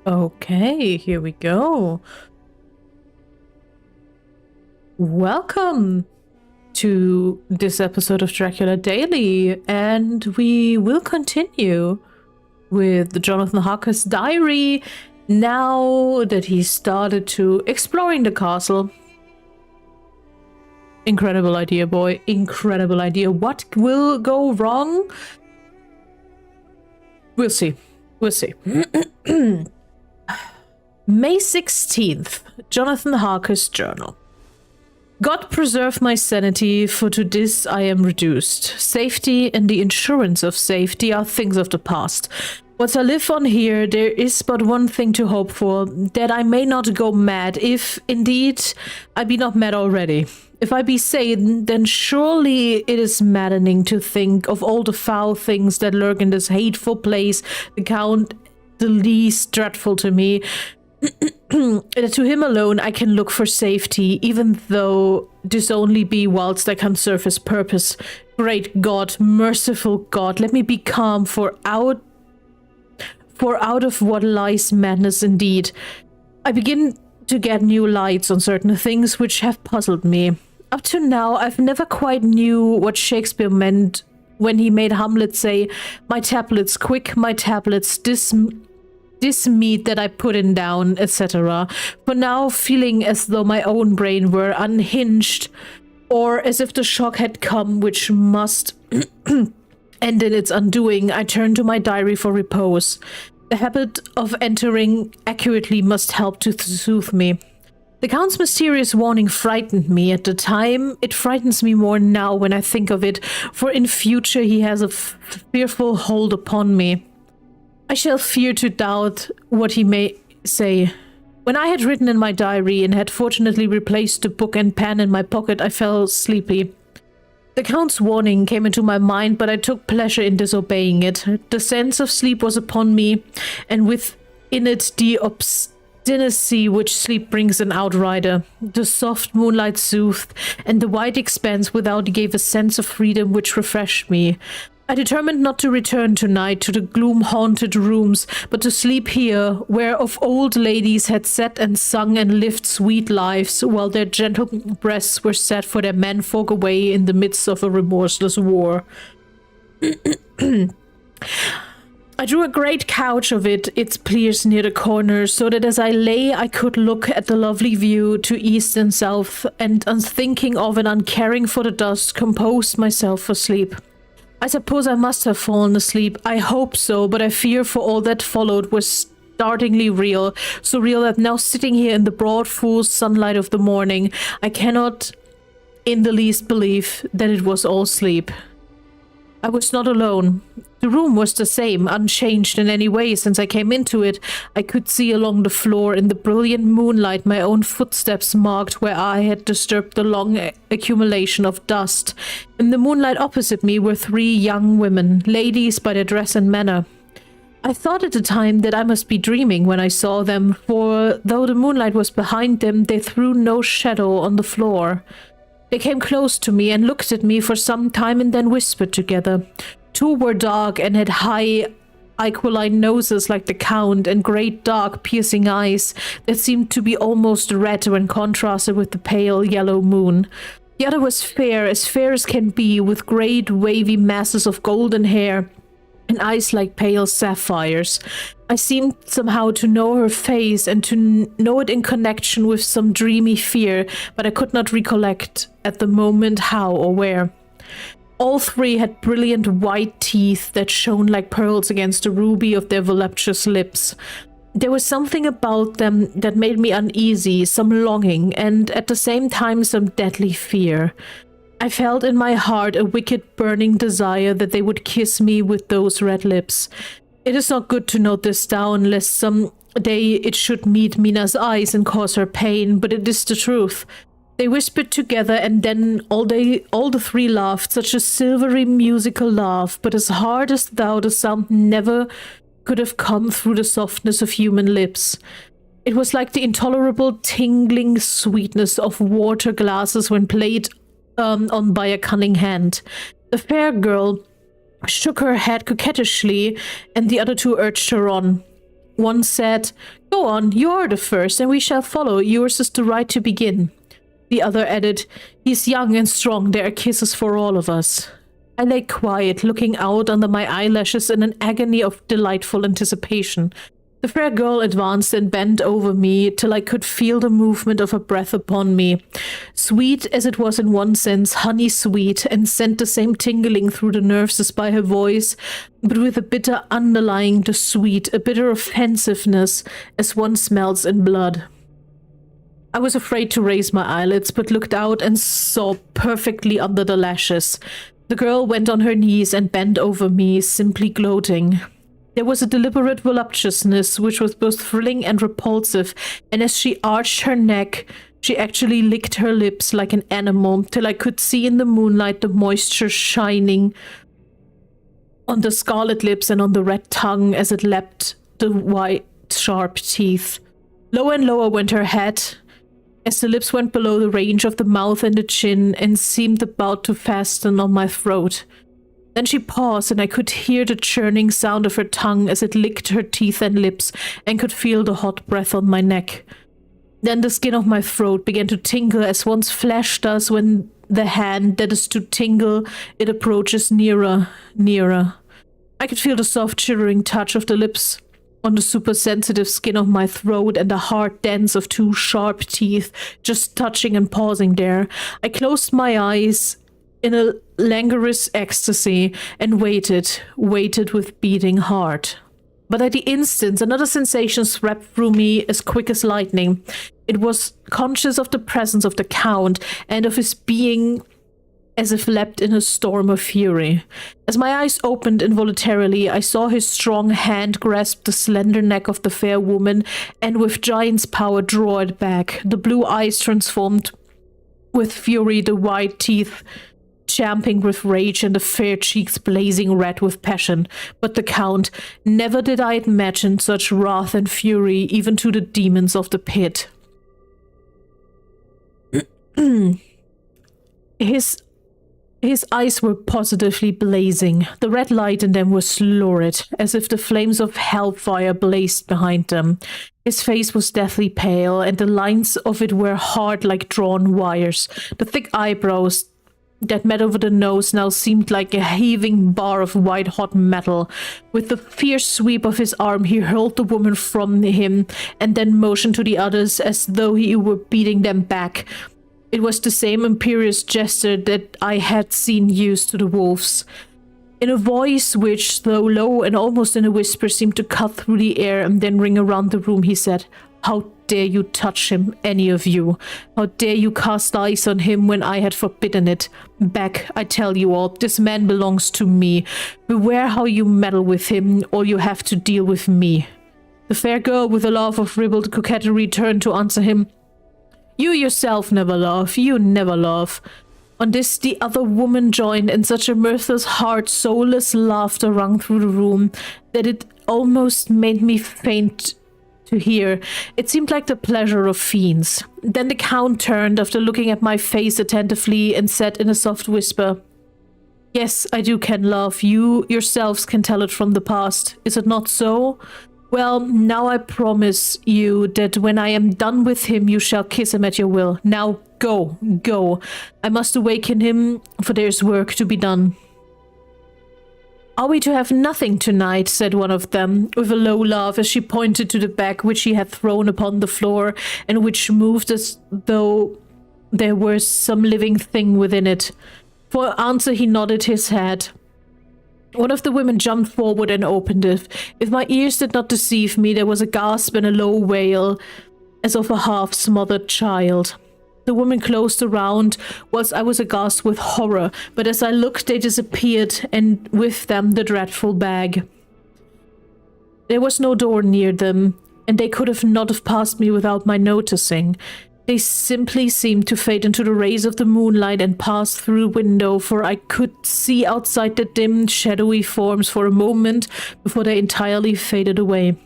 Okay, here we go. Welcome to this episode of Dracula Daily, and we will continue with Jonathan Harker's diary now that he started to exploring the castle. Incredible idea, boy. Incredible idea. What will go wrong? We'll see. We'll see. May 16th, Jonathan Harker's journal. God preserve my sanity, for to this I am reduced. Safety and the insurance of safety are things of the past. What I live on here, there is but one thing to hope for, that I may not go mad, if indeed I be not mad already. If I be sane, then surely it is maddening to think of all the foul things that lurk in this hateful place, the count the least dreadful to me. To him alone I can look for safety, even though this only be whilst I can serve his purpose. Great God, merciful God, let me be calm, for out of what lies madness indeed. I begin to get new lights on certain things which have puzzled me. Up to now I've never quite knew what Shakespeare meant when he made Hamlet say, "My tablets, quick, my tablets, this meat that I put in down," etc. For now, feeling as though my own brain were unhinged, or as if the shock had come which must end in its undoing, I turned to my diary for repose. The habit of entering accurately must help to soothe me. The Count's mysterious warning frightened me at the time. It frightens me more now when I think of it, for in future he has a fearful hold upon me. I shall fear to doubt what he may say. When I had written in my diary and had fortunately replaced the book and pen in my pocket, I fell sleepy. The Count's warning came into my mind, but I took pleasure in disobeying it. The sense of sleep was upon me, and within it the obstinacy which sleep brings an outrider. The soft moonlight soothed, and the wide expanse without gave a sense of freedom which refreshed me. I determined not to return tonight to the gloom-haunted rooms, but to sleep here, where of old ladies had sat and sung and lived sweet lives, while their gentle breasts were set for their menfolk away in the midst of a remorseless war. I drew a great couch of its piers near the corner, so that as I lay I could look at the lovely view to east and south, and unthinking of and uncaring for the dust, composed myself for sleep. I suppose I must have fallen asleep. I hope so, but I fear for all that followed was startlingly real, so real that now sitting here in the broad full sunlight of the morning, I cannot in the least believe that it was all sleep. I was not alone. The room was the same, unchanged in any way since I came into it. I could see along the floor in the brilliant moonlight my own footsteps marked where I had disturbed the long accumulation of dust. In the moonlight opposite me were three young women, ladies by their dress and manner. I thought at the time that I must be dreaming when I saw them, for though the moonlight was behind them, they threw no shadow on the floor. They came close to me and looked at me for some time and then whispered together. Two were dark and had high aquiline noses like the Count, and great dark piercing eyes that seemed to be almost red when contrasted with the pale yellow moon. The other was fair as can be, with great wavy masses of golden hair and eyes like pale sapphires. I seemed somehow to know her face and to know it in connection with some dreamy fear, but I could not recollect at the moment how or where. All three had brilliant white teeth that shone like pearls against the ruby of their voluptuous lips. There was something about them that made me uneasy, some longing, and at the same time some deadly fear. I felt in my heart a wicked burning desire that they would kiss me with those red lips. It is not good to note this down, lest some day it should meet Mina's eyes and cause her pain, but it is the truth. They whispered together, and then all the three laughed, such a silvery musical laugh, but as hard as though the sound never could have come through the softness of human lips. It was like the intolerable tingling sweetness of water glasses when played on by a cunning hand. The fair girl shook her head coquettishly, and the other two urged her on. One said, "Go on, you are the first, and we shall follow. Yours is the right to begin." The other added, "He's young and strong, there are kisses for all of us." I lay quiet, looking out under my eyelashes in an agony of delightful anticipation. The fair girl advanced and bent over me till I could feel the movement of her breath upon me. Sweet as it was in one sense, honey sweet, and sent the same tingling through the nerves as by her voice, but with a bitter underlying the sweet, a bitter offensiveness as one smells in blood. I was afraid to raise my eyelids, but looked out and saw perfectly under the lashes. The girl went on her knees and bent over me, simply gloating. There was a deliberate voluptuousness which was both thrilling and repulsive, and as she arched her neck, she actually licked her lips like an animal, till I could see in the moonlight the moisture shining on the scarlet lips and on the red tongue as it lapped the white, sharp teeth. Lower and lower went her head, as the lips went below the range of the mouth and the chin, and seemed about to fasten on my throat. Then she paused, and I could hear the churning sound of her tongue as it licked her teeth and lips, and could feel the hot breath on my neck. Then the skin of my throat began to tingle as one's flesh does when the hand that is to tingle it approaches nearer, nearer. I could feel the soft shivering touch of the lips on the super-sensitive skin of my throat, and the hard dents of two sharp teeth just touching and pausing there. I closed my eyes in a languorous ecstasy and waited with beating heart. But at the instant, another sensation swept through me as quick as lightning. It was conscious of the presence of the Count and of his being as if leapt in a storm of fury. As my eyes opened involuntarily, I saw his strong hand grasp the slender neck of the fair woman and with giant's power draw it back. The blue eyes transformed with fury, the white teeth champing with rage, and the fair cheeks blazing red with passion. But the Count, never did I imagine such wrath and fury even to the demons of the pit. His eyes were positively blazing. The red light in them was lurid, as if the flames of hellfire blazed behind them. His face was deathly pale, and the lines of it were hard like drawn wires. The thick eyebrows that met over the nose now seemed like a heaving bar of white-hot metal. With the fierce sweep of his arm, he hurled the woman from him, and then motioned to the others as though he were beating them back. It was the same imperious gesture that I had seen used to the wolves. In a voice which, though low and almost in a whisper, seemed to cut through the air and then ring around the room, he said, "How dare you touch him, any of you? How dare you cast eyes on him when I had forbidden it? Back, I tell you all, this man belongs to me. Beware how you meddle with him, or you have to deal with me." The fair girl, with a laugh of ribald coquetry, turned to answer him. "You yourself never laugh, you never laugh." On this the other woman joined, and such a mirthless, hard, soulless laughter rang through the room that it almost made me faint to hear. It seemed like the pleasure of fiends. Then the Count turned, after looking at my face attentively, and said in a soft whisper, "Yes, I can laugh. You yourselves can tell it from the past. Is it not so? Well, now I promise you that when I am done with him, you shall kiss him at your will. Now go, go. I must awaken him, for there's work to be done." "Are we to have nothing tonight?" said one of them, with a low laugh, as she pointed to the bag which he had thrown upon the floor, and which moved as though there were some living thing within it. For answer he nodded his head. One of the women jumped forward and opened it. If my ears did not deceive me, there was a gasp and a low wail, as of a half-smothered child. The women closed around, whilst I was aghast with horror, but as I looked they disappeared, and with them the dreadful bag. There was no door near them, and they could not have passed me without my noticing. They simply seemed to fade into the rays of the moonlight and pass through the window, for I could see outside the dim, shadowy forms for a moment before they entirely faded away.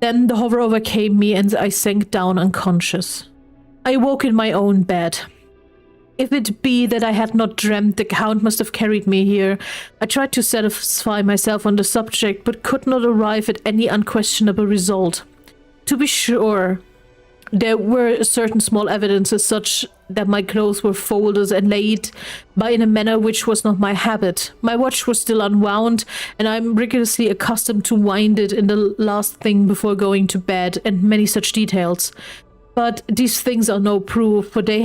Then the horror overcame me, and I sank down unconscious. I awoke in my own bed. If it be that I had not dreamt the Count must have carried me here, I tried to satisfy myself on the subject, but could not arrive at any unquestionable result. To be sure, there were certain small evidences such that my clothes were folded and laid by in a manner which was not my habit. My watch was still unwound, and I am rigorously accustomed to wind it in the last thing before going to bed, and many such details. But these things are no proof, for they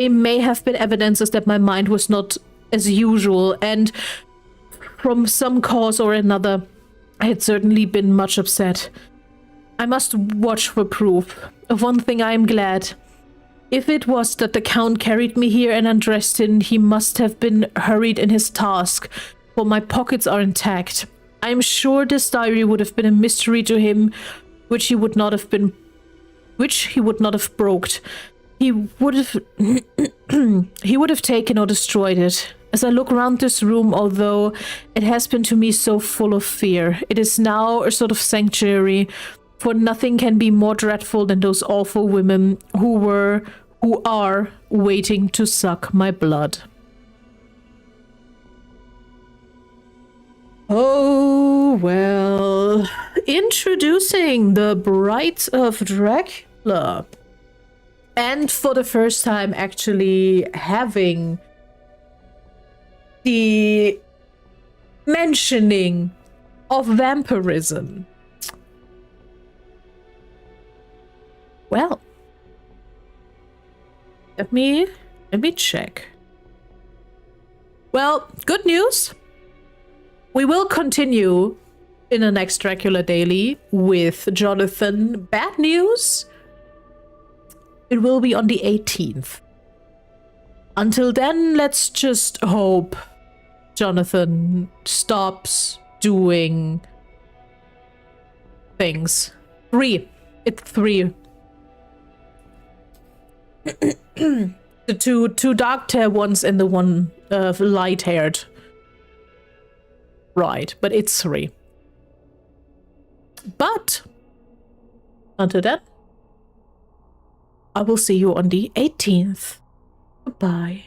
may have been evidences that my mind was not as usual, and from some cause or another, I had certainly been much upset. I must watch for proof. Of one thing I am glad. If it was that the Count carried me here and undressed in, he must have been hurried in his task, for my pockets are intact. I am sure this diary would have been a mystery to him, which he would not have broked. He would have taken or destroyed it. As I look round this room, although it has been to me so full of fear, it is now a sort of sanctuary, for nothing can be more dreadful than those awful women who are waiting to suck my blood. Oh, well. Introducing the Brides of Dracula. And for the first time, actually having the mentioning of vampirism. Well, let me check. Well, good news. We will continue in the next Dracula Daily with Jonathan. Bad news. It will be on the 18th. Until then, let's just hope Jonathan stops doing things. 3. It's 3. The two dark-haired ones and the one light-haired. Right, but it's 3. But until then, I will see you on the 18th. Goodbye.